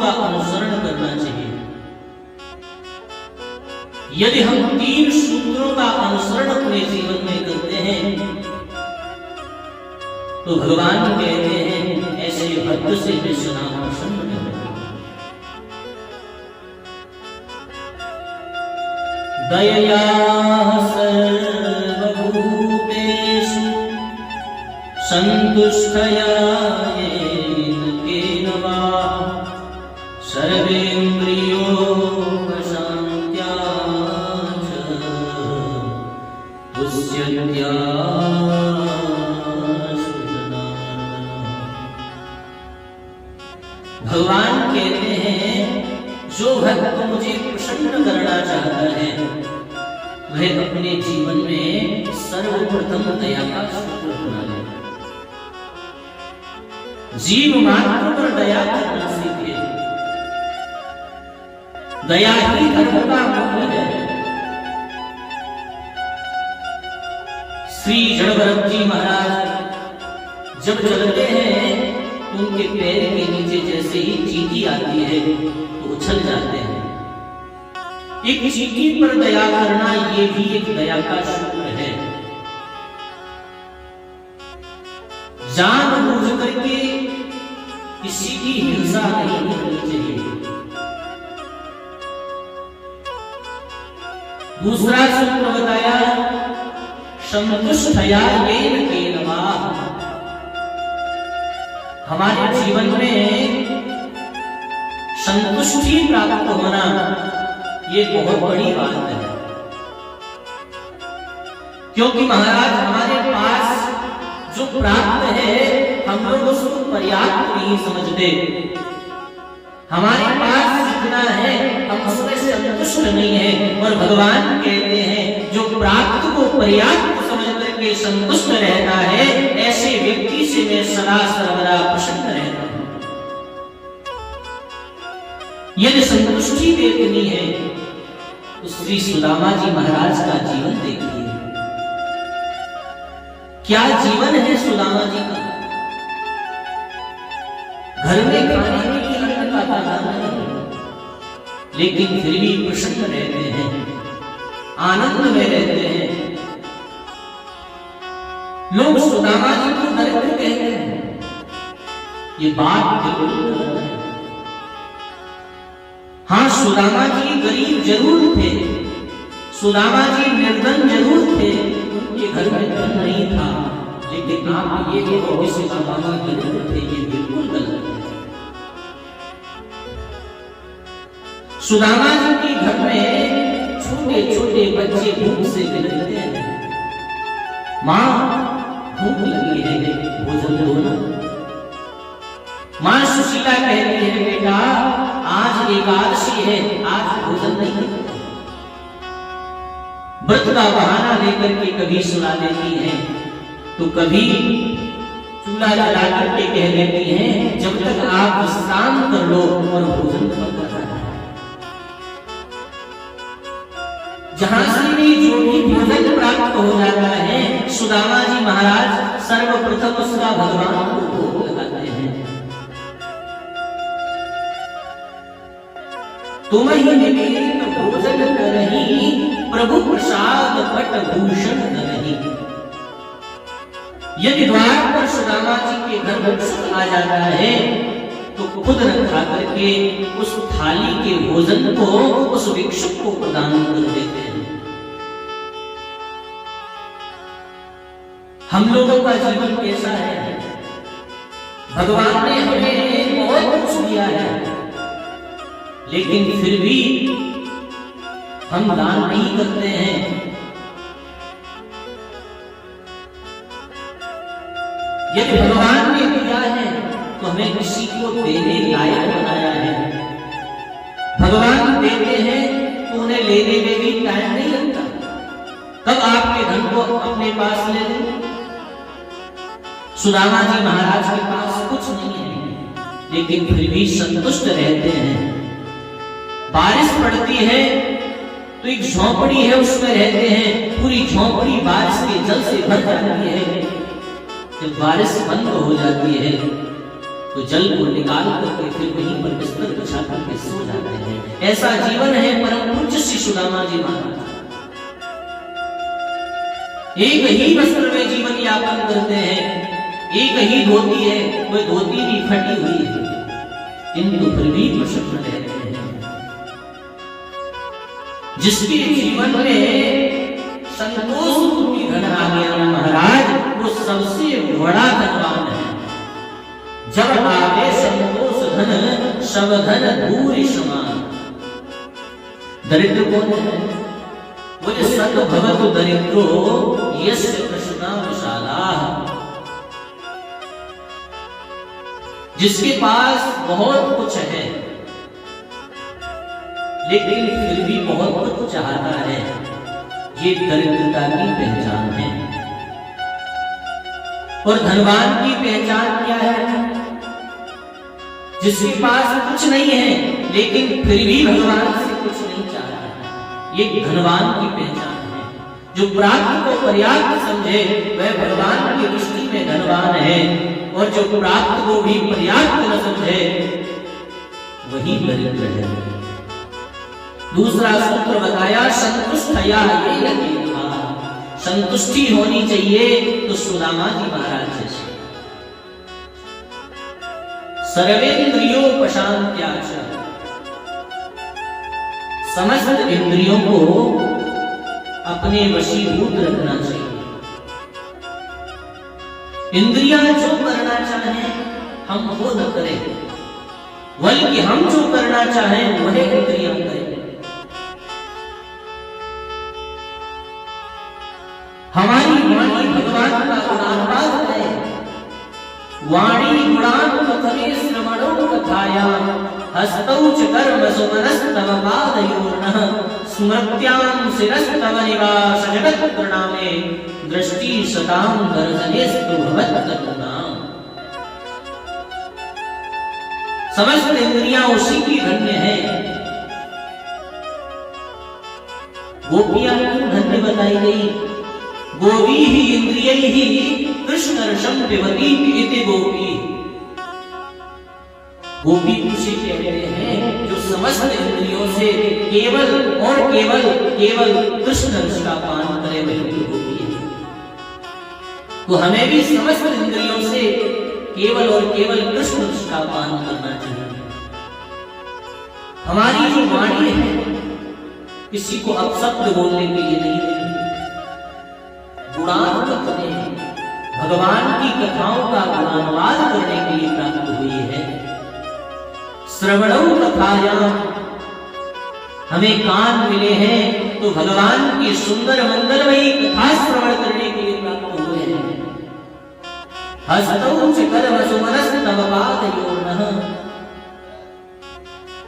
का अनुसरण करना चाहिए। यदि हम 3 सूत्रों का अनुसरण अपने जीवन में करते हैं तो भगवान कहते हैं ऐसे भक्त से मैं सदा प्रसन्न रहूंगा। दयया सर्वभूतेषु संतुष्टया येन केन वा सर्वेन्द्रियोपशान्त्या च तुष्यत्या भगवान कहते हैं जो भक्त मुझे प्रसन्न करना चाहता है वह अपने जीवन में सर्वप्रथम दया का सूत्र अपना ले। जीव मात्र पर दया करना सीखे। दया ही धर्म का मूल है। श्री जड़भरत जी महाराज जब चलते हैं उनके पैर के नीचे जैसे ही चींटी आती है तो उछल जाते हैं। एक चींटी पर दया करना ये भी एक दया का सूत्र है। जानबूझ करके किसी की हिंसा नहीं करनी चाहिए। दूसरा सूत्र बताया संतुष्टया येन केन वा। हमारे जीवन में संतुष्टि प्राप्त होना ये बहुत बड़ी बात है, क्योंकि महाराज हमारे पास जो प्राप्त है हम लोग उसको पर्याप्त नहीं समझते। हमारे पास जितना है हम उसमें से संतुष्ट नहीं है। और भगवान कहते हैं जो प्राप्त को पर्याप्त समझ करके संतुष्ट रहता है ऐसे व्यक्ति से मैं सदा सर्वदा प्रसन्न रहता हूं। यदि संतुष्टि देखनी है तो श्री सुदामा जी महाराज का जीवन देखिए। क्या जीवन है सुदामा जी का। घर में खाने के लिए अन्न का तादाद नहीं, लेकिन फिर भी प्रसन्न रहते हैं, आनंद में रहते हैं। लोग सुदामा जी को दरिद्र कहते हैं, ये बात बिल्कुल गलत है। हाँ, सुदामा जी गरीब जरूर थे, सुदामा जी निर्धन जरूर थे, उनके घर में धन नहीं था, लेकिन आप ये कहो कि सुदामा जी दरिद्र थे, ये बिल्कुल गलत है। सुदामा जी के घर में छोटे छोटे बच्चे भूख से गिरते हैं। माँ भूख लगी है, भोजन दो ना। माँ सुशीला कहती है बेटा आज एकादशी है, आज भोजन नहीं। व्रत का बहाना लेकर के कभी सुला देती है तो कभी चूल्हा जला करके कह देती है जब तक आप विश्राम कर लो और भोजन मत करना। जहां से भी जो भी भोजन प्राप्त हो जाता है सुदामा जी महाराज सर्वप्रथम उसका भगवान को भोग लगाते हैं। तुम ही निवेदित भोजन करही प्रभु प्रसाद पट भूषण करही। यदि द्वार पर सुदामा जी के घर भिक्षुक आ जाता है तो खुद रखा करके उस थाली के भोजन को उस भिक्षुक को प्रदान कर देते हैं। हम लोगों का जीवन कैसा है। भगवान ने हमें बहुत कुछ दिया है, लेकिन फिर भी हम दान नहीं करते हैं। यदि भगवान ने दिया है तो हमें किसी को देने लायक बनाया है। भगवान देते हैं तो उन्हें लेने में भी टाइम नहीं लगता। कब आपके धन को अपने पास ले लें। सुदामा जी महाराज के पास कुछ नहीं है, लेकिन फिर भी संतुष्ट रहते हैं। बारिश पड़ती है तो एक झोंपड़ी है उसमें रहते हैं, पूरी झोंपड़ी बारिश के जल से भर जाती है। जब बारिश बंद हो जाती है तो जल को निकाल करके फिर वहीं पर बिस्तर बिछा करके सो जाते हैं। ऐसा जीवन है परम पूज्य श्री सुदामा जी महाराज। एक ही वस्त्र में जीवन यापन करते हैं, एक ही धोती है, वह धोती भी फटी हुई है, किंतु फिर भी प्रसन्न रहते हैं। जिसके जीवन में संतोष रूपी धन आ गया महाराज, वो सबसे बड़ा धनवान है। जब आवे संतोष धन, सब धन दूर समान। दरिद्र कौन है? वो जो सत भवत दरिद्रो यस्य कृष्णा विशालाः, जिसके पास बहुत कुछ है लेकिन फिर भी बहुत कुछ चाहता है, ये दरिद्रता की पहचान है। और धनवान की पहचान क्या है? जिसके पास कुछ नहीं है लेकिन फिर भी भगवान से कुछ नहीं चाहता, ये धनवान की पहचान है। जो प्राप्त को पर्याप्त समझे वह भगवान की दृष्टि में धनवान है, और जो प्राप्त को भी पर्याप्त न समझे वही दरिद्र है। दूसरा सूत्र बताया संतुष्टया ये लगे, संतुष्टि होनी चाहिए तो सुदामा जी महाराज जैसे। सर्वेन्द्रियोपशांत्याच, समस्त इंद्रियों को अपने वशीभूत रखना चाहिए। इंद्रियां जो करना चाहें हम वो न करें, बल्कि हम जो करना चाहें वह इंद्रियां करें। हमारी वाणी भगवान का गुणानुवाद है। वाणी गुणान कथने श्रवणो कथायाम, हस्तौ च कर्म सुमनस्तव पादयोर्नः, स्मृत्यां शिरस्तव निवास जगत् प्रणामे, दृष्टि सतां दर्शनेस्तु भवत्करुणाम्। समस्त इंद्रियां उसी की धन्य है। गोपियां क्यों धन्य बताई गई? गोपी ही इंद्रिय ही कृष्ण रसम पिबती इति गोपी। गोपी उसे कहते हैं जो समस्त इंद्रियों से केवल और केवल कृष्ण रस का पान करे, वही गोपी है। तो हमें भी समस्त इंद्रियों से केवल और केवल कृष्ण रस का पान करना चाहिए। हमारी जो वाणी है किसी को अपशब्द बोलने के लिए नहीं है, गुणान कथने, भगवान की कथाओं का गुणानुवाद करने के लिए प्राप्त हुई है। श्रवणौ कथायाम, हमें कान मिले हैं तो भगवान की सुंदर मंगलमयी कथा श्रवण करने के लिए प्राप्त हुए हैं। हस्तौ च कर्म सुमनस्तव पादयोर्नः,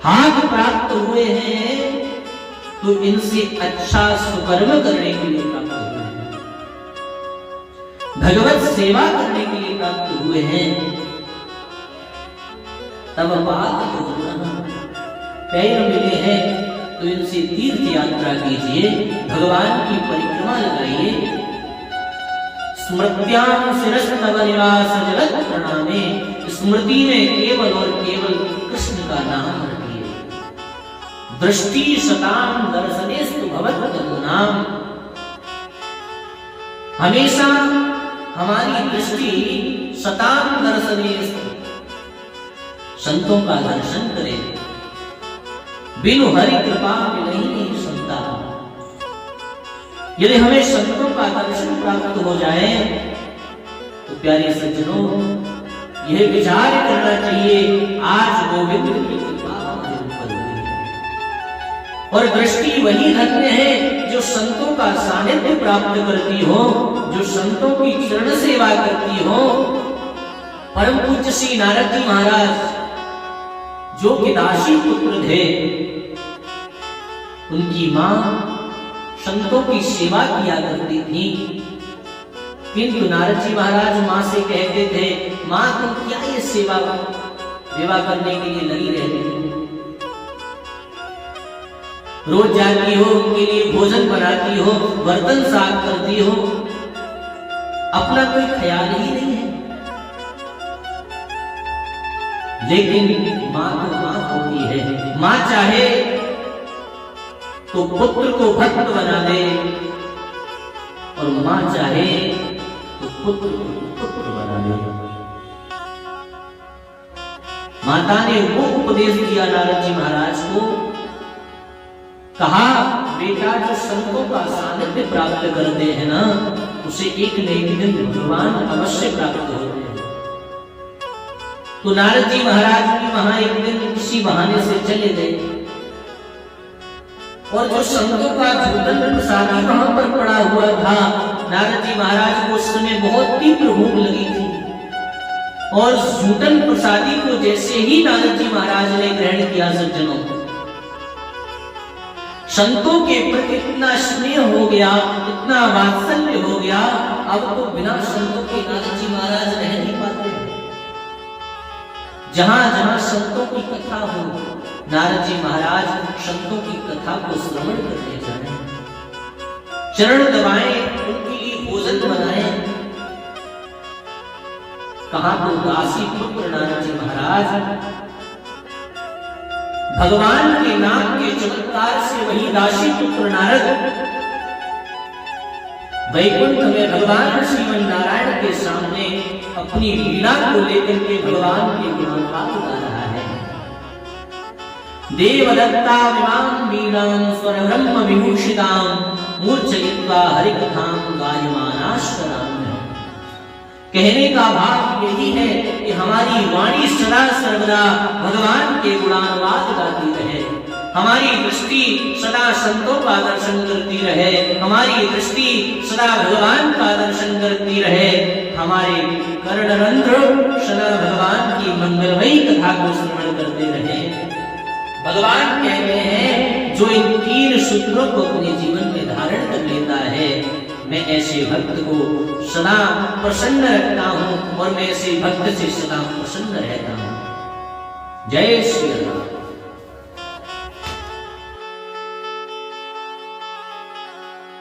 हाथ प्राप्त हुए हैं तो इनसे अच्छा सुकर्म करने के लिए प्राप्त हुए हैं, भगवत सेवा करने के लिए प्राप्त हुए हैं। तब पादयोर्नः, पैर मिले हैं तो इनसे तीर्थ यात्रा कीजिए, भगवान की परिक्रमा लगाइए। स्मृत्यां शिरस्तव निवास जगत् प्रणामे, स्मृति में केवल और केवल कृष्ण का नाम रखिए। दृष्टि सतां दर्शनेस्तु भवत्करुणाम्, हमेशा हमारी दृष्टि सतां दर्शनेस्तु, संतों का दर्शन करें। बिनु हरि कृपा मिलहि नहीं संता, यदि हमें संतों का दर्शन प्राप्त हो जाए तो प्यारे सज्जनों यह विचार करना चाहिए आज गोविंद की कृपा हमारे ऊपर हुई। और दृष्टि वही धन्य है जो संतों का सानिध्य प्राप्त करती हो, जो संतों की चरण सेवा करती हो। परम पूज्य श्री नारद जी महाराज जो कि दासी पुत्र थे, उनकी मां संतों की सेवा किया करती थी, किंतु नारद जी महाराज मां से कहते थे, मां तुम क्या ये सेवा विवाह करने के लिए लगी रहती हो? रोज जाती हो, उनके लिए भोजन बनाती हो, बर्तन साफ करती हो, अपना कोई ख्याल ही नहीं है। लेकिन मां तो मां होती है, मां चाहे तो पुत्र को भक्त बना दे और मां चाहे तो पुत्र को पुत्र बना दे। माता ने वो उपदेश दिया नारद जी महाराज को, कहा बेटा जो संतों का सानिध्य प्राप्त करते हैं ना, उसे एक न एक दिन भगवान अवश्य प्राप्त होते हैं। तो नारद जी महाराज भी वहां एक दिन किसी बहाने से चले गए और जो संतों का झूठन प्रसादी वहां पर पड़ा हुआ था, नारद जी महाराज को उस समय बहुत तीव्र भूख लगी थी और झूठन प्रसादी को जैसे ही नारद जी महाराज ने ग्रहण किया, सज्जनों संतों के प्रति इतना स्नेह हो गया, इतना वात्सल्य हो गया, अब तो बिना संतों के नारद जी महाराज रह नहीं पाते। जहां जहां संतों की कथा हो, नारद जी महाराज संतों की कथा को श्रवण करने जाए, चरण दबाएं, उनके लिए भोजन बनाएं। कहां तो दासी पुत्र नारद जी महाराज भगवान के नाम के चमत्कार से वही दासी पुत्र नारद वैकुंठ में भगवान श्रीमन नारायण के सामने अपनी वीणा को लेकर के भगवान के गुणगान गा रहा है। देवदत्ता विमां वीणां स्वरब्रह्म विभूषितां मूर्छयित्वा हरिकथां गायमानाश्वरां। कहने का भाव यही है कि हमारी वाणी सदा सर्वदा भगवान के गुणानुवाद गाती रहे, हमारी दृष्टि सदा संतों का दर्शन करती रहे, हमारी दृष्टि सदा भगवान का दर्शन करती रहे, हमारे कर्णरंध्र सदा भगवान की मंगलमयी कथा को श्रवण करते रहे। भगवान कहते हैं जो इन 3 सूत्रों को अपने जीवन में धारण कर लेता है, मैं ऐसे भक्त को सदा प्रसन्न रखता हूं और मैं ऐसे भक्त से सदा प्रसन्न रहता हूं। जय श्री राम।